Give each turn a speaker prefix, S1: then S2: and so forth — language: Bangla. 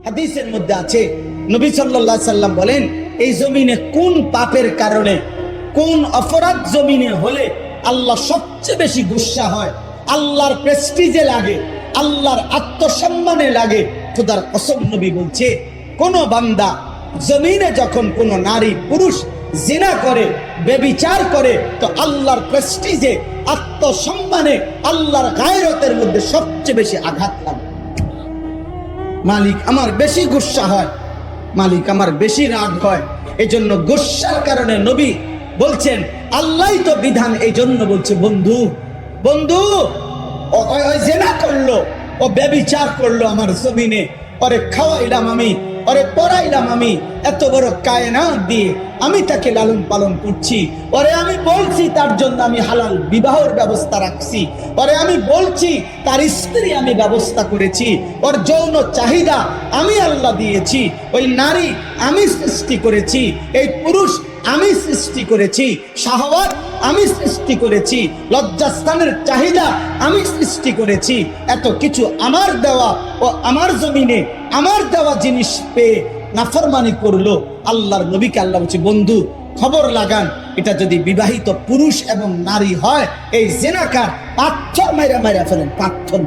S1: হাদিসের মধ্যে আছে, নবী সাল্লাল্লাহু আলাইহি সাল্লাম বলেন, এই জমিনে কোন পাপের কারণে, কোন অপরাধ জমিনে হলে আল্লাহ সবচেয়ে বেশি গুসা হয়, আল্লাহর প্রেস্টিজে লাগে, আল্লাহর আত্মসম্মানে লাগে। খোদার কসম, নবী বলছে, কোন বান্দা জমিনে যখন কোন নারী পুরুষ জিনা করে, ব্যভিচার করে, তো আল্লাহর প্রেস্টিজে, আত্মসম্মানে, আল্লাহর গায়রতের মধ্যে সবচেয়ে বেশি আঘাত লাগে। মালিক আমার বেশি গুসা হয়, মালিক আমার বেশি রাগ হয়। এই জন্য গুসার কারণে নবী বলছেন, আল্লাহই তো বিধান, এই জন্য বলছে, বন্ধু বন্ধু ও জিনা করলো, ও ব্যভিচার করলো আমার জমিনে, ওরে খাওয়াইলাম আমি, ওরে পড়াইলাম আমি, এত বড় কায়নাত দিয়ে আমি তাকে লালন পালন করছি, ওরে আমি বলছি তার জন্য আমি হালাল বিবাহের ব্যবস্থা রাখছি, ওরে আমি বলছি তার স্ত্রী আমি ব্যবস্থা করেছি, ওর যৌন চাহিদা আমি আল্লাহ দিয়েছি, ওই নারী আমি সৃষ্টি করেছি, এই পুরুষ আমি সৃষ্টি করেছি, শাহওয়াত আমি সৃষ্টি করেছি, লজ্জাস্থানের চাহিদা আমি সৃষ্টি করেছি, এত কিছু আমার দেওয়া, ও আমার জমিনে আমার দেওয়া জিনিস পেয়ে নাফরমানি করলো। আল্লাহর নবীকে আল্লাহ বলছে, বন্ধু খবর লাগান, এটা যদি বিবাহিত পুরুষ এবং নারী হয়, এই জিনাকার পাথর মাইরা মাইরা ফেলেন, পাথর।